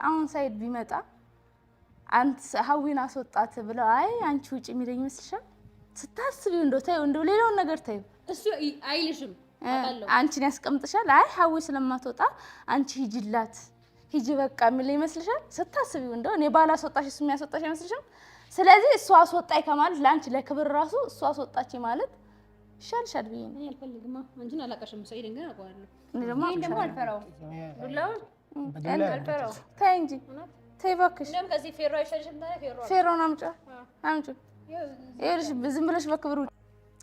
አሁን ሳይድ ቢመጣ አንተ ሀዊን አስወጣት ብለው አይ አንቺ ውጪ የሚለኝ መስልሻል? ስታስቢው እንደው ታዩ እንደው ሌላውን ነገር ታዩ እሱ አይልሽም አጣለው አንቺን ያስቀምጥሻል። አይ ሀዊ ስለማትወጣ አንቺ ሂጂላት ሂጂ በቃ የሚለኝ መስልሻል? ስታስቢው እንደው እኔ ባላስወጣሽ እሱ የሚያስወጣሽ አይመስልሽም? ስለዚህ እሱ አስወጣይ ከማለት ለአንቺ ለክብር ራሱ እሱ አስወጣች ማለት ይሻልሻል ብዬ ነው። አልፈልግም አንቺን አላቀሽም ሰይድን ግን አውቀዋለሁ። እኔ ደግሞ አልፈራው ዱላው አልፈራው ተይ እንጂ ተይ እባክሽ። እንደውም ከዚህ ፌሮ አይሻልሽም? ፌሮን አምጪ ይኸውልሽ ዝም ብለሽ በክብሩ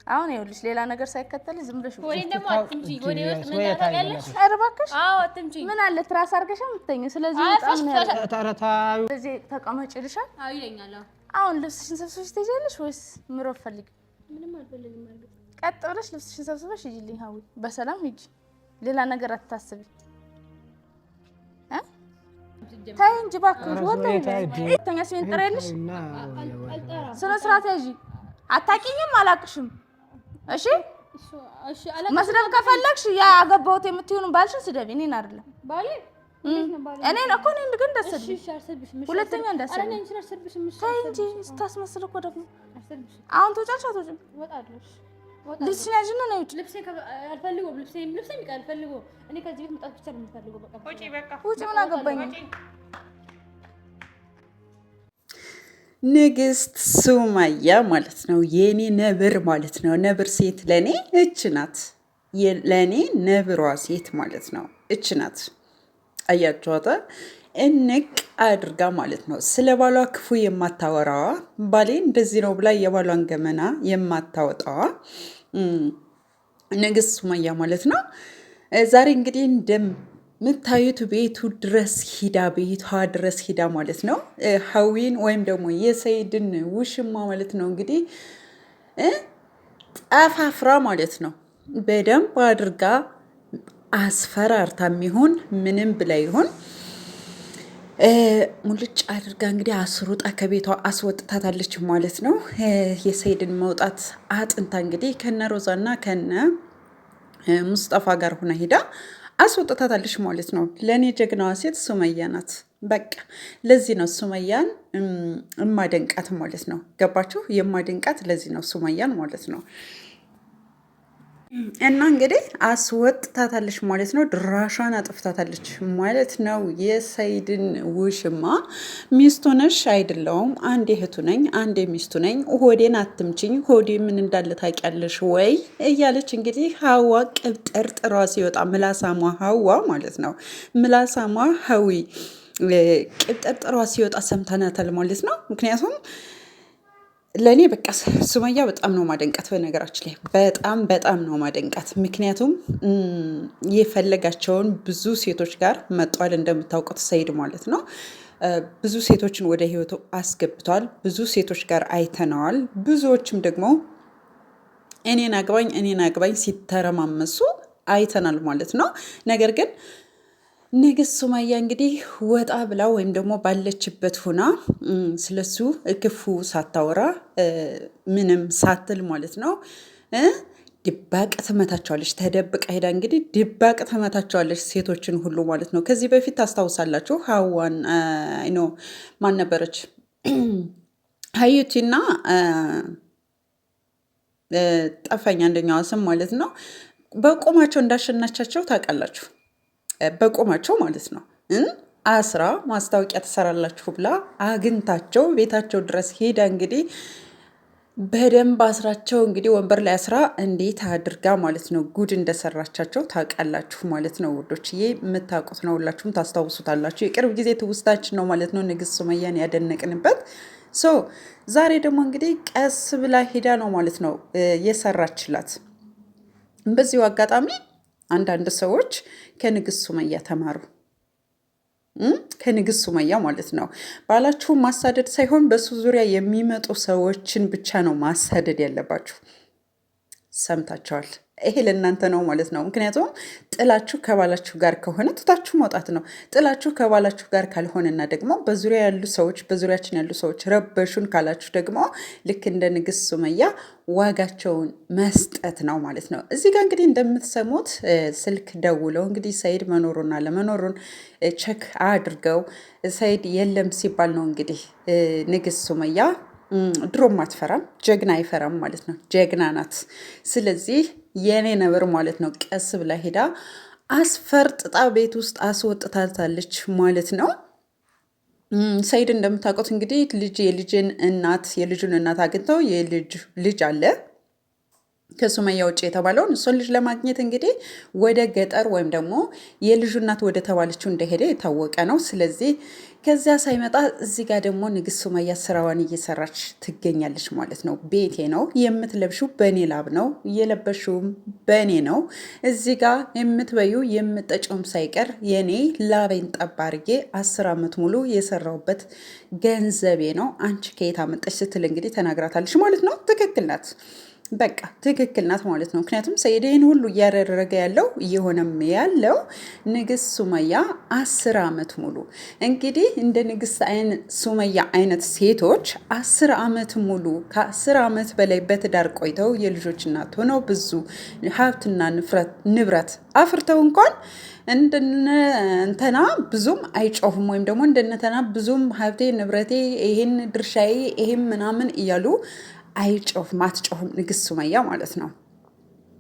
አሁን ይኸውልሽ ሌላ ነገር ሳይከተል ዝም ብለሽ ወዴን ደግሞ አትምጪ ወዴ ውስጥ ምን ታውቂያለሽ? ኧረ እባክሽ አዎ አትምጪ ምን አለ ትራስ አድርገሽ የምትተኚው? ስለዚህ በጣም ነው ታረታው ስለዚህ ተቀመጭ ይልሻል። አዎ ይለኛል። አሁን ልብስሽን ሰብስበሽ ትሄጃለሽ ወይስ ምሮ ፈልጊ? ምንም አልፈልግም ማለት ቀጥ ብለሽ ልብስሽን ሰብስበሽ ሂጂልኝ ሀዊ በሰላም ሂጂ። ሌላ ነገር አታስቢ። ታይ እንጂ እባክሽ ወጣ ተኛ ሲን ጥሬልሽ ስነ ስርዓት ያዢ። አታውቂኝም አላቅሽም። እሺ እሺ መስደብ ከፈለግሽ ያ አገባሁት የምትሆኑ ባልሽን ስደቢ እኔን አይደለም ባሌ እኔን እኮ እኔን ግን እንዳትሰድቢ ሁለተኛ እንዳትሰድቢ ታይ እንጂ ስታስመስል እኮ ደግሞ አሁን ትወጫለሽ አትወጪም? ልብስሽን ያዥና ነው ውጪ። ልብሴ አልፈልገውም ልብሴ አልፈልገውም። እኔ ከዚህ ቤት መጣት ብቻ ነው የምፈልገው። በቃ ውጪ ምን አገባኝ። ንግስት ሱመያ ማለት ነው የኔ ነብር ማለት ነው። ነብር ሴት ለኔ እች ናት። ለኔ ነብሯ ሴት ማለት ነው እች ናት። አያችኋታ እንቅ አድርጋ ማለት ነው። ስለ ባሏ ክፉ የማታወራዋ ባሌ እንደዚህ ነው ብላ የባሏን ገመና የማታወጣዋ ንግስት ሱመያ ማለት ነው። ዛሬ እንግዲህ እንደምታዩት ቤቷ ድረስ ሂዳ ማለት ነው ሀዊን ወይም ደግሞ የሰይድን ውሽማ ማለት ነው እንግዲህ ጠፋፍራ ማለት ነው በደንብ አድርጋ አስፈራርታ የሚሆን ምንም ብላ ይሆን ሙልጭ አድርጋ እንግዲህ አስሩጣ ከቤቷ አስወጥታታለች ማለት ነው። የሰይድን መውጣት አጥንታ እንግዲህ ከነ ሮዛና ከነ ሙስጠፋ ጋር ሆና ሄዳ አስወጥታታለች ማለት ነው። ለእኔ ጀግናዋ ሴት ሱመያ ናት። በቃ ለዚህ ነው ሱመያን እማደንቃት ማለት ነው። ገባችሁ? የማደንቃት ለዚህ ነው ሱመያን ማለት ነው። እና እንግዲህ አስወጥታታለች ማለት ነው። ድራሿን አጥፍታታለች ማለት ነው። የሰይድን ውሽማ ሚስቱ ነሽ አይደለውም፣ አንዴ እህቱ ነኝ፣ አንዴ ሚስቱ ነኝ፣ ሆዴን አትምችኝ፣ ሆዴ ምን እንዳለ ታውቂያለሽ ወይ እያለች እንግዲህ ሀዋ ቅብጠርጥሯ ሲወጣ ምላሳሟ ሀዋ ማለት ነው ምላሳሟ ሀዊ ቅብጠርጥሯ ሲወጣ ሰምተናታል ማለት ነው። ምክንያቱም ለእኔ በቃ ሱመያ በጣም ነው ማደንቃት። በነገራችን ላይ በጣም ነው ማደንቃት። ምክንያቱም የፈለጋቸውን ብዙ ሴቶች ጋር መጧል። እንደምታውቁት ሰይድ ማለት ነው ብዙ ሴቶችን ወደ ህይወቱ አስገብቷል። ብዙ ሴቶች ጋር አይተነዋል። ብዙዎችም ደግሞ እኔን አግባኝ ሲተረማመሱ አይተናል ማለት ነው። ነገር ግን ንግስት ሱመያ እንግዲህ ወጣ ብላ ወይም ደግሞ ባለችበት ሆና ስለሱ ክፉ ሳታወራ ምንም ሳትል ማለት ነው ድባቅ ትመታቸዋለች። ተደብቃ ሄዳ እንግዲህ ድባቅ ትመታቸዋለች ሴቶችን ሁሉ ማለት ነው። ከዚህ በፊት ታስታውሳላችሁ ሀዋን ማን ነበረች ሀዩቲና ጠፋኝ አንደኛዋ ስም ማለት ነው። በቆማቸው እንዳሸናቻቸው ታውቃላችሁ። በቆማቸው ማለት ነው አስራ ማስታወቂያ ትሰራላችሁ ብላ አግኝታቸው ቤታቸው ድረስ ሄዳ እንግዲህ በደንብ አስራቸው እንግዲህ ወንበር ላይ አስራ እንዴት አድርጋ ማለት ነው ጉድ እንደሰራቻቸው ታውቃላችሁ ማለት ነው ውዶችዬ። የምታውቁት ነው፣ ሁላችሁም ታስታውሱታላችሁ። የቅርብ ጊዜ ትውስታችን ነው ማለት ነው ንግስት ሱመያን ያደነቅንበት። ዛሬ ደግሞ እንግዲህ ቀስ ብላ ሄዳ ነው ማለት ነው የሰራችላት። በዚሁ አጋጣሚ አንዳንድ ሰዎች ከንግስት ሱመያ ተማሩ። ከንግስት ሱመያ ማለት ነው ባላችሁን ማሳደድ ሳይሆን በሱ ዙሪያ የሚመጡ ሰዎችን ብቻ ነው ማሳደድ ያለባችሁ። ሰምታችኋል። ይሄ ለእናንተ ነው ማለት ነው። ምክንያቱም ጥላችሁ ከባላችሁ ጋር ከሆነ ትታችሁ መውጣት ነው። ጥላችሁ ከባላችሁ ጋር ካልሆነና ደግሞ በዙሪያ ያሉ ሰዎች በዙሪያችን ያሉ ሰዎች ረበሹን ካላችሁ ደግሞ ልክ እንደ ንግስት ሱመያ ዋጋቸውን መስጠት ነው ማለት ነው። እዚህ ጋር እንግዲህ እንደምትሰሙት ስልክ ደውለው እንግዲህ ሰኢድ መኖሩና ለመኖሩን ቸክ አድርገው ሰኢድ የለም ሲባል ነው እንግዲህ ንግስት ሱመያ ድሮም አትፈራም፣ ጀግና አይፈራም ማለት ነው። ጀግና ናት። ስለዚህ የኔ ነብር ማለት ነው ቀስ ብላ ሄዳ አስፈርጥጣ ቤት ውስጥ አስወጥታታለች ማለት ነው። ሰኢድ እንደምታውቁት እንግዲህ የልጁን እናት አግኝተው ልጅ አለ ከሱመያ ውጭ የተባለውን እሱን ልጅ ለማግኘት እንግዲህ ወደ ገጠር ወይም ደግሞ የልጁ እናት ወደ ተባለችው እንደሄደ የታወቀ ነው። ስለዚህ ከዚያ ሳይመጣ እዚህ ጋር ደግሞ ንግስት ሱመያ ስራዋን እየሰራች ትገኛለች ማለት ነው። ቤቴ ነው የምትለብሽው፣ በእኔ ላብ ነው የለበሽውም በእኔ ነው። እዚህ ጋር የምትበዩ የምጠጪውም ሳይቀር የኔ ላቤን ጠብ አድርጌ 10 ዓመት ሙሉ የሰራውበት ገንዘቤ ነው። አንቺ ከየት አመጣሽ ስትል እንግዲህ ተናግራታለች ማለት ነው። ትክክል ናት። በቃ ትክክል ናት ማለት ነው። ምክንያቱም ሰኢድ ይህን ሁሉ እያደረገ ያለው እየሆነም ያለው ንግስት ሱመያ 10 ዓመት ሙሉ እንግዲህ እንደ ንግስት ሱመያ አይነት ሴቶች 10 ዓመት ሙሉ ከ10 ዓመት በላይ በትዳር ቆይተው የልጆች እናት ሆነው ብዙ ሀብትና ንብረት አፍርተው እንኳን እንደነንተና ብዙም አይጮሁም፣ ወይም ደግሞ እንደነተና ብዙም ሀብቴ ንብረቴ ይሄን ድርሻዬ ይሄም ምናምን እያሉ አይጮህም፣ አትጮህም ንግስት ሱመያ ማለት ነው።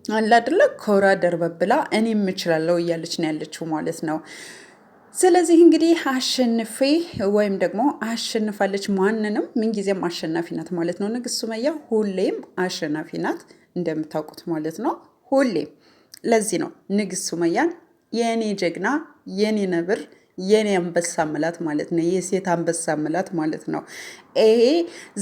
አለ አይደለ ኮራ ደርበብላ እኔም እችላለሁ እያለች ነው ያለችው ማለት ነው። ስለዚህ እንግዲህ አሸንፌ ወይም ደግሞ አሸንፋለች። ማንንም ምንጊዜም አሸናፊ ናት ማለት ነው። ንግስት ሱመያ ሁሌም አሸናፊ ናት እንደምታውቁት ማለት ነው። ሁሌም ለዚህ ነው ንግስት ሱመያን የኔ ጀግና የኔ ነብር የኔ አንበሳ ምላት ማለት ነው። የሴት አንበሳ ምላት ማለት ነው። ይሄ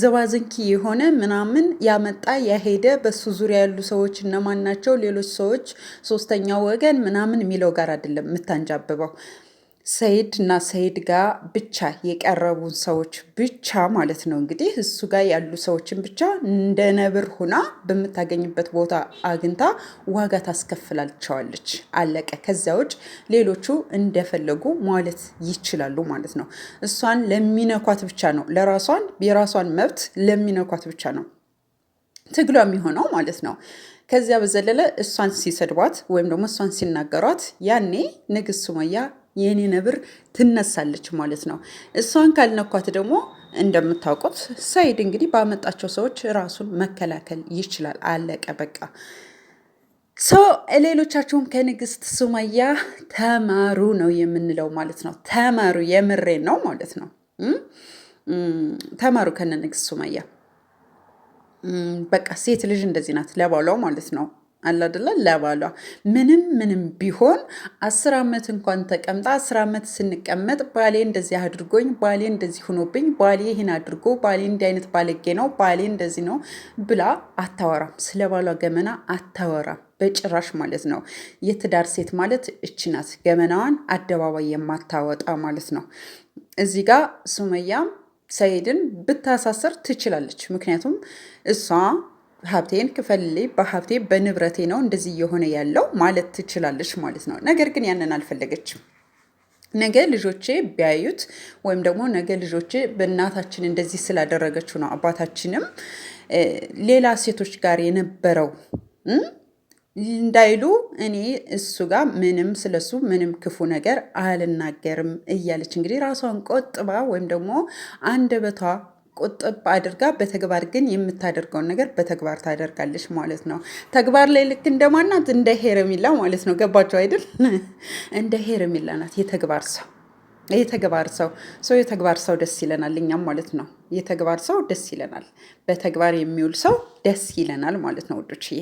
ዘባዝንኪ የሆነ ምናምን ያመጣ ያሄደ በሱ ዙሪያ ያሉ ሰዎች እነማን ናቸው፣ ሌሎች ሰዎች ሶስተኛ ወገን ምናምን የሚለው ጋር አይደለም የምታንጃብበው። ሰኢድ እና ሰኢድ ጋር ብቻ የቀረቡን ሰዎች ብቻ ማለት ነው። እንግዲህ እሱ ጋር ያሉ ሰዎችን ብቻ እንደ ነብር ሁና በምታገኝበት ቦታ አግኝታ ዋጋ ታስከፍላቸዋለች። አለቀ። ከዚያ ውጭ ሌሎቹ እንደፈለጉ ማለት ይችላሉ ማለት ነው። እሷን ለሚነኳት ብቻ ነው፣ የራሷን መብት ለሚነኳት ብቻ ነው ትግሏ የሚሆነው ማለት ነው። ከዚያ በዘለለ እሷን ሲሰድቧት ወይም ደግሞ እሷን ሲናገሯት ያኔ ንግስት ሱመያ የኔ ነብር ትነሳለች ማለት ነው። እሷን ካልነኳት ደግሞ እንደምታውቁት ሰኢድ እንግዲህ ባመጣቸው ሰዎች ራሱን መከላከል ይችላል። አለቀ በቃ። ሌሎቻችሁም ከንግስት ሱመያ ተማሩ ነው የምንለው ማለት ነው። ተማሩ፣ የምሬን ነው ማለት ነው። ተማሩ ከነ ንግስት ሱመያ። በቃ ሴት ልጅ እንደዚህ ናት ለባሏ ማለት ነው። አላደላ ለባሏ ምንም ቢሆን 10 ዓመት እንኳን ተቀምጣ 10 ዓመት ስንቀመጥ ባሌ እንደዚህ አድርጎኝ፣ ባሌ እንደዚህ ሆኖብኝ፣ ባሌ ይህን አድርጎ፣ ባሌ እንዲህ አይነት ባለጌ ነው፣ ባሌ እንደዚህ ነው ብላ አታወራም። ስለ ባሏ ገመና አታወራም በጭራሽ ማለት ነው። የትዳር ሴት ማለት እቺ ናት፣ ገመናዋን አደባባይ የማታወጣ ማለት ነው። እዚህ ጋር ሱመያም ሰኢድን ብታሳሰር ትችላለች። ምክንያቱም እሷ ሀብቴን ክፈልልኝ፣ በሀብቴ በንብረቴ ነው እንደዚህ እየሆነ ያለው ማለት ትችላለች ማለት ነው። ነገር ግን ያንን አልፈለገችም። ነገ ልጆቼ ቢያዩት ወይም ደግሞ ነገ ልጆቼ በእናታችን እንደዚህ ስላደረገችው ነው አባታችንም ሌላ ሴቶች ጋር የነበረው እንዳይሉ እኔ እሱ ጋር ስለሱ ምንም ክፉ ነገር አልናገርም እያለች እንግዲህ ራሷን ቆጥባ ወይም ደግሞ አንደበቷ ቁጥብ አድርጋ በተግባር ግን የምታደርገውን ነገር በተግባር ታደርጋለች ማለት ነው። ተግባር ላይ ልክ እንደማናት እንደ ሄረሚላ ማለት ነው። ገባቸው አይደል? እንደ ሄረሚላ ናት። የተግባር ሰው ደስ ይለናል እኛም ማለት ነው። የተግባር ሰው ደስ ይለናል። በተግባር የሚውል ሰው ደስ ይለናል ማለት ነው ውዶችዬ።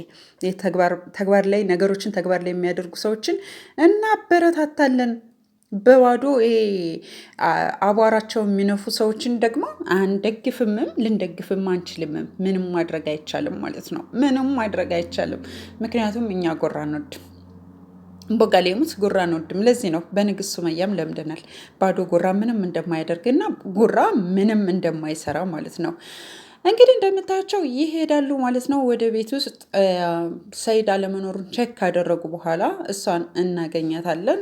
ተግባር ላይ ነገሮችን ተግባር ላይ የሚያደርጉ ሰዎችን እናበረታታለን። በባዶ አቧራቸው የሚነፉ ሰዎችን ደግሞ አንደግፍምም፣ ልንደግፍም አንችልምም። ምንም ማድረግ አይቻልም ማለት ነው። ምንም ማድረግ አይቻልም። ምክንያቱም እኛ ጎራ አንወድም፣ ቦጋሌሙት ጎራ አንወድም። ለዚህ ነው በንግስት ሱመያም ለምደናል። ባዶ ጎራ ምንም እንደማያደርግና ጎራ ምንም እንደማይሰራ ማለት ነው። እንግዲህ እንደምታያቸው ይሄዳሉ ማለት ነው ወደ ቤት ውስጥ። ሰይድ አለመኖሩን ቼክ ካደረጉ በኋላ እሷን እናገኛታለን።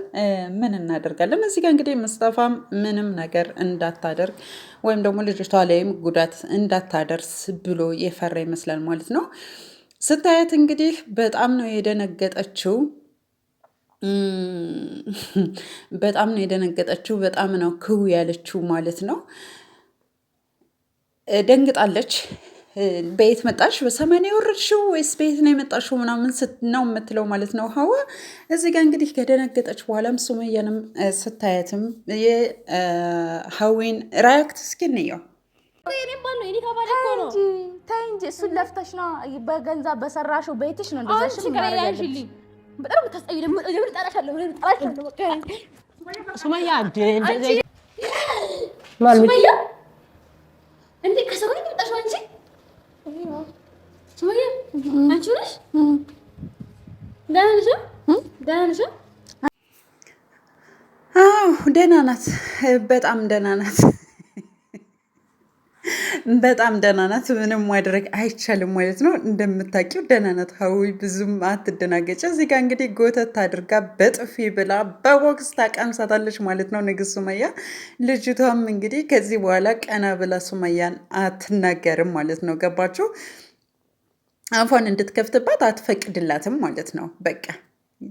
ምን እናደርጋለን እዚህ ጋር እንግዲህ ሙስጠፋም ምንም ነገር እንዳታደርግ ወይም ደግሞ ልጅቷ ላይም ጉዳት እንዳታደርስ ብሎ የፈራ ይመስላል ማለት ነው። ስታያት እንግዲህ በጣም ነው የደነገጠችው። በጣም ነው የደነገጠችው። በጣም ነው ክው ያለችው ማለት ነው። ደንግጣለች። በየት መጣሽ? በሰማይ ነው የወረድሽው ወይስ በየት ነው የመጣሽው? ምናምን ነው የምትለው ማለት ነው ሀዋ። እዚህ ጋር እንግዲህ ከደነገጠች በኋላም ሱመያንም ስታያትም የሀዊን ራያክት እስኪ እንየው። ተይ እንጂ እሱን ለፍተሽ ነው በገንዘብ በሰራሽው ቤትሽ ነው እንደዛሽ ሱመያ እንዴ ከሰሩ ይመጣሽ አንቺ ሱመያ አንቺ ነሽ? ደህና ነሽ? ደህና ነሽ? አዎ ደህና ናት። በጣም ደህና ናት። በጣም ደህና ናት። ምንም ማድረግ አይቻልም ማለት ነው። እንደምታውቂው ደህና ናት ሀዊ፣ ብዙም አትደናገጭ። እዚህ ጋር እንግዲህ ጎተት አድርጋ በጥፊ ብላ በቦክስ ታቀምሳታለች ማለት ነው ንግስት ሱመያ። ልጅቷም እንግዲህ ከዚህ በኋላ ቀና ብላ ሱመያን አትናገርም ማለት ነው። ገባችሁ? አፏን እንድትከፍትባት አትፈቅድላትም ማለት ነው። በቃ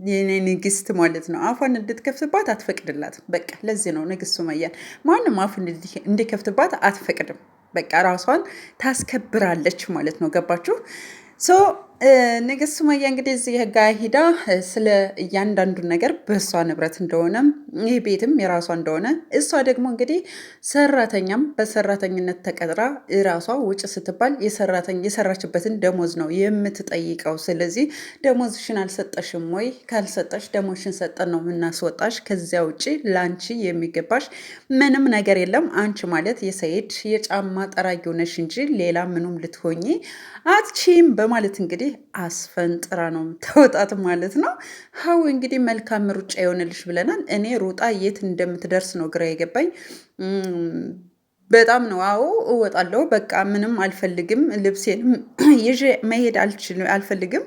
የኔ ንግስት ማለት ነው። አፏን እንድትከፍትባት አትፈቅድላትም። በቃ ለዚህ ነው ንግስት ሱመያን ማንም አፉን እንዲከፍትባት አትፈቅድም። በቃ ራሷን ታስከብራለች ማለት ነው። ገባችሁ? ሶ ንግስት ሱመያ እንግዲህ እዚህ ጋ ሂዳ ስለ እያንዳንዱ ነገር በእሷ ንብረት እንደሆነ ይህ ቤትም የራሷ እንደሆነ እሷ ደግሞ እንግዲህ ሰራተኛም በሰራተኝነት ተቀጥራ ራሷ ውጭ ስትባል የሰራችበትን ደሞዝ ነው የምትጠይቀው። ስለዚህ ደሞዝሽን አልሰጠሽም ወይ? ካልሰጠሽ ደሞዝሽን ሰጠን ነው የምናስወጣሽ። ከዚያ ውጭ ለአንቺ የሚገባሽ ምንም ነገር የለም። አንቺ ማለት የሰይድ የጫማ ጠራጊው ነሽ እንጂ ሌላ ምኑም ልትሆኚ አትቺም በማለት እንግዲህ አስፈንጥራ ነው ተወጣት ማለት ነው። ሀዊ እንግዲህ መልካም ሩጫ ይሆንልሽ ብለናል። እኔ ሩጣ የት እንደምትደርስ ነው ግራ የገባኝ። በጣም ነው። አዎ እወጣለሁ፣ በቃ ምንም አልፈልግም፣ ልብሴንም ይዤ መሄድ አልፈልግም።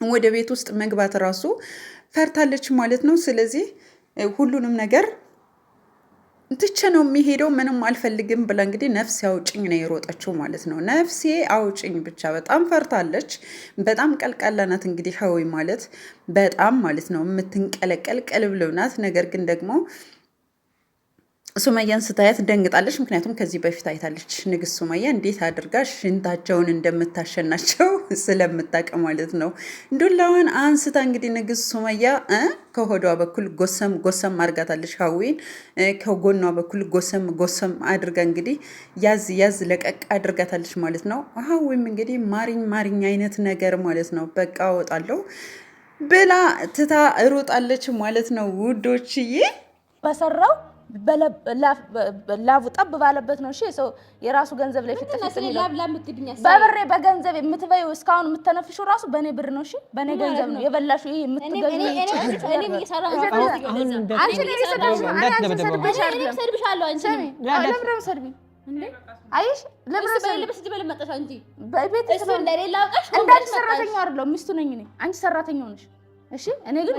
ወደ ቤት ውስጥ መግባት ራሱ ፈርታለች ማለት ነው። ስለዚህ ሁሉንም ነገር ትቼ ነው የሚሄደው፣ ምንም አልፈልግም ብላ እንግዲህ ነፍሴ አውጭኝ ነው የሮጠችው ማለት ነው። ነፍሴ አውጭኝ ብቻ። በጣም ፈርታለች። በጣም ቀልቃላ ናት እንግዲህ ሀዊ ማለት በጣም ማለት ነው የምትንቀለቀል ቅልብልብ ናት። ነገር ግን ደግሞ ሱመያን ስታያት ደንግጣለች። ምክንያቱም ከዚህ በፊት አይታለች ንግስት ሱመያ እንዴት አድርጋ ሽንታቸውን እንደምታሸናቸው ስለምታውቅ ማለት ነው። ዱላዋን አንስታ እንግዲህ ንግስት ሱመያ ከሆዷ በኩል ጎሰም ጎሰም አድርጋታለች ሀዊን። ከጎኗ በኩል ጎሰም ጎሰም አድርጋ እንግዲህ ያዝ ያዝ ለቀቅ አድርጋታለች ማለት ነው። ሀዊም እንግዲህ ማሪኝ ማሪኝ አይነት ነገር ማለት ነው። በቃ እወጣለሁ ብላ ትታ እሮጣለች ማለት ነው ውዶችዬ። በሰራው ላቡ ጠብ ባለበት ነው። እሺ ሰው የራሱ ገንዘብ ላይ ፍጥጥ በብሬ በገንዘብ የምትበይው እስካሁን የምትተነፍሽው ራሱ በእኔ ብር ነው። እሺ በእኔ ገንዘብ ነው የበላሽው። ይሄ የምትገኙ አይሽ ሰራተኛ አይደለሁም፣ ሚስቱ ነኝ እኔ። አንቺ ሰራተኛው ነሽ። እሺ እኔ ግን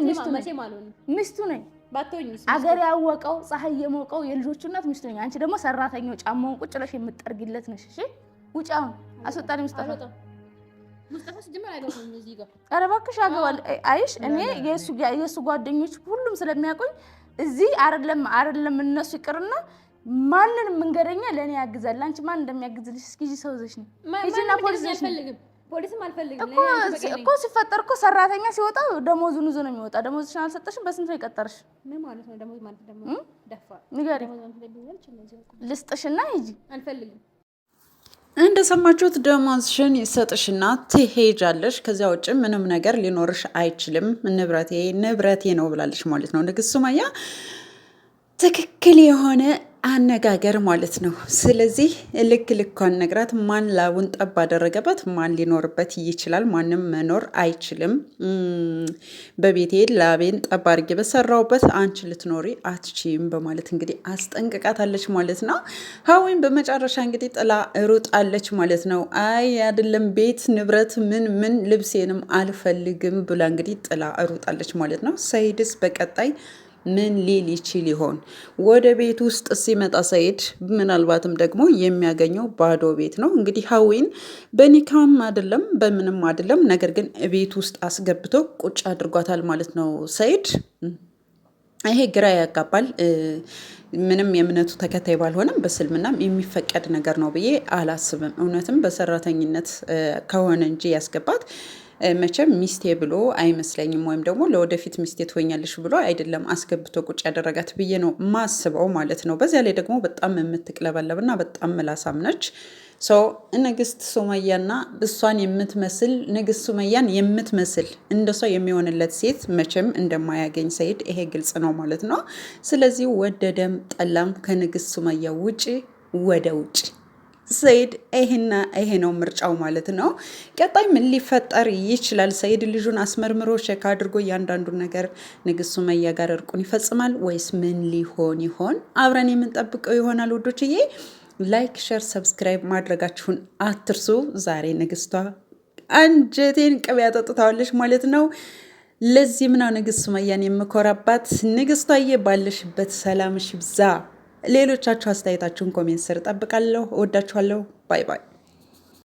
ሚስቱ ነኝ። አገር ያወቀው ፀሐይ የሞቀው የልጆቹ እናት ሚስቱ ነኝ። አንቺ ደግሞ ሰራተኛው ጫማውን ቁጭ ብለሽ የምትጠርጊለት ነሽ። እሺ ውጭ አሁን አስወጣኝ ሙስጠፋ። ኧረ እባክሽ አገባል። አይሽ እኔ የእሱ ጓደኞች ሁሉም ስለሚያውቁኝ እዚህ አይደለም እነሱ ይቅርና ማንንም መንገደኛ ለእኔ ያግዛል። አንቺ ማን እንደሚያግዝልሽ እስኪ ሰው ዘሽ ነው ሂጂና ፖሊስ ነሽ። ፖሊስም አልፈልግም እኮ ሲፈጠር እኮ ሰራተኛ ሲወጣ ደሞዙን ይዞ ነው የሚወጣ። ደሞዝሽን አልሰጠሽም፣ በስንት ነው የቀጠርሽ? ምን ማለት ነው ደሞዝ ማለት? ደግሞ ደፋ ንገሪኝ ልስጥሽና ሂጂ። አልፈልግም። እንደሰማችሁት ደሞዝሽን ይሰጥሽና ትሄጃለሽ። ከዚያ ውጭ ምንም ነገር ሊኖርሽ አይችልም። ንብረቴ ነው ብላለች ማለት ነው ንግስት ሱመያ። ትክክል የሆነ አነጋገር ማለት ነው። ስለዚህ ልክ ልኳን ነግራት። ማን ላቡን ጠብ አደረገበት? ማን ሊኖርበት ይችላል? ማንም መኖር አይችልም። በቤቴ ላቤን ጠብ አድርጌ በሰራውበት አንቺ ልትኖሪ አትችይም በማለት እንግዲህ አስጠንቅቃታለች ማለት ነው። ሀዊን በመጨረሻ እንግዲህ ጥላ ሩጣለች ማለት ነው። አይ አይደለም ቤት ንብረት ምን ልብሴንም አልፈልግም ብላ እንግዲህ ጥላ ሩጣለች ማለት ነው። ሰኢድስ በቀጣይ ምን ሊል ይችል ይሆን? ወደ ቤት ውስጥ ሲመጣ ሰኢድ ምናልባትም ደግሞ የሚያገኘው ባዶ ቤት ነው። እንግዲህ ሀዊን በኒካም አይደለም በምንም አይደለም፣ ነገር ግን ቤት ውስጥ አስገብቶ ቁጭ አድርጓታል ማለት ነው ሰኢድ። ይሄ ግራ ያጋባል። ምንም የእምነቱ ተከታይ ባልሆነም በስልምናም የሚፈቀድ ነገር ነው ብዬ አላስብም። እውነትም በሰራተኝነት ከሆነ እንጂ ያስገባት መቼም ሚስቴ ብሎ አይመስለኝም። ወይም ደግሞ ለወደፊት ሚስቴ ትሆኛለሽ ብሎ አይደለም አስገብቶ ቁጭ ያደረጋት ብዬ ነው ማስበው ማለት ነው። በዚያ ላይ ደግሞ በጣም የምትቅለበለብና በጣም ምላሳም ነች። ንግስት ሱመያና እሷን የምትመስል ንግስት ሱመያን የምትመስል እንደሷ የሚሆንለት ሴት መቼም እንደማያገኝ ሰኢድ ይሄ ግልጽ ነው ማለት ነው። ስለዚህ ወደደም ጠላም ከንግስት ሱመያ ውጪ ወደ ውጭ ሰኢድ ይሄ ነው ምርጫው ማለት ነው። ቀጣይ ምን ሊፈጠር ይችላል? ሰኢድ ልጁን አስመርምሮ ቼክ አድርጎ እያንዳንዱን ነገር ንግስት ሱመያ ጋር እርቁን ይፈጽማል ወይስ ምን ሊሆን ይሆን? አብረን የምንጠብቀው ይሆናል ውዶችዬ። ላይክ፣ ሼር፣ ሰብስክራይብ ማድረጋችሁን አትርሱ። ዛሬ ንግስቷ አንጀቴን ቅቤ ያጠጥታዋለች ማለት ነው። ለዚህም ነው ንግስት ሱመያን የምኮራባት። ንግስቷዬ ባለሽበት ሰላምሽ ይብዛ። ሌሎቻችሁ አስተያየታችሁን ኮሜንት ስር ጠብቃለሁ። እወዳችኋለሁ። ባይ ባይ።